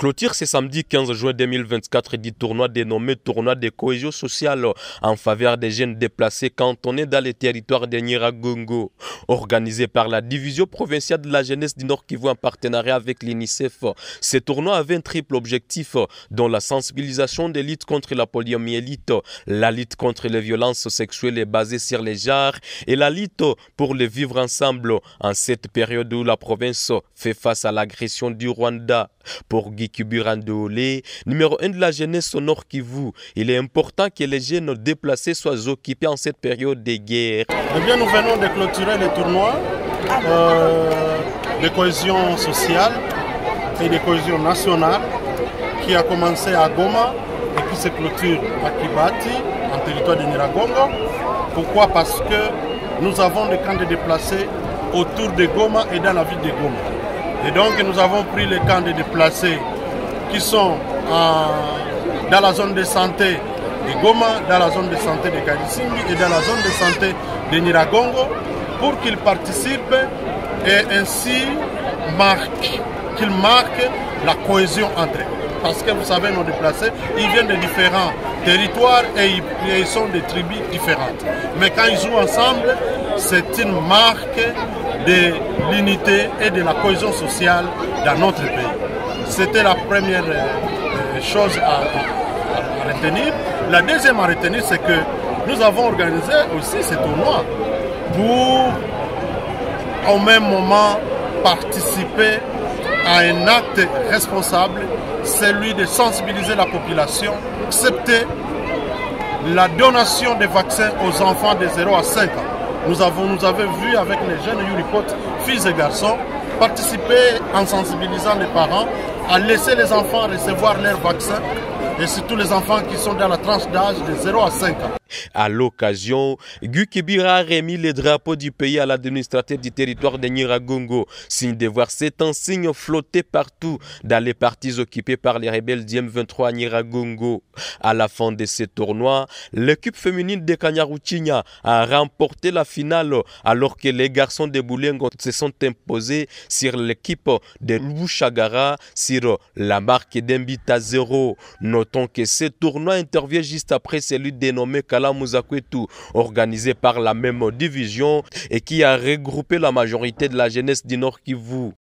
Clôture ce samedi 15 juin 2024 du tournoi dénommé Tournoi de cohésion sociale en faveur des jeunes déplacés cantonnés dans les territoires de Nyiragongo. Organisé par la division provinciale de la jeunesse du Nord Kivu en partenariat avec l'UNICEF, ce tournoi avait un triple objectif dont la sensibilisation des luttes contre la poliomyélite, la lutte contre les violences sexuelles basées sur les genres et la lutte pour le vivre ensemble en cette période où la province fait face à l'agression du Rwanda. Pour Guy Kibirandoolé, numéro 1 de la jeunesse au Nord Kivu, il est important que les jeunes déplacés soient occupés en cette période de guerre. Eh bien, nous venons de clôturer le tournoi de cohésion sociale et de cohésion nationale qui a commencé à Goma et qui se clôture à Kibati, en territoire de Nyiragongo. Pourquoi? Parce que nous avons des camps de déplacés autour de Goma et dans la ville de Goma. Et donc nous avons pris les camps de déplacés qui sont dans la zone de santé de Goma, dans la zone de santé de Karisimbi et dans la zone de santé de Nyiragongo pour qu'ils participent et ainsi qu'ils marquent la cohésion entre eux. Parce que vous savez, nos déplacés, ils viennent de différents territoires et ils sont de tribus différentes. Mais quand ils jouent ensemble, c'est une marque de l'unité et de la cohésion sociale dans notre pays. C'était la première chose à retenir. La deuxième à retenir, c'est que nous avons organisé aussi ce tournoi pour, au même moment, participer à un acte responsable, celui de sensibiliser la population, accepter la donation des vaccins aux enfants de 0 à 5 ans. Nous avons vu avec les jeunes Yuripot, filles et garçons, participer en sensibilisant les parents à laisser les enfants recevoir leurs vaccins et surtout les enfants qui sont dans la tranche d'âge de 0 à 5 ans. À l'occasion, Guy Kibira a remis le drapeau du pays à l'administrateur du territoire de Nyiragongo, signe de voir cet insigne flotter partout dans les parties occupées par les rebelles du M23 à Nyiragongo. À la fin de ce tournoi, l'équipe féminine de Kanyaruchinya a remporté la finale alors que les garçons de Boulengo se sont imposés sur l'équipe de Lubushagara sur la marque d'un but à 0. Notons que ce tournoi intervient juste après celui dénommé Kalamuzakwetu, organisé par la même division et qui a regroupé la majorité de la jeunesse du Nord Kivu.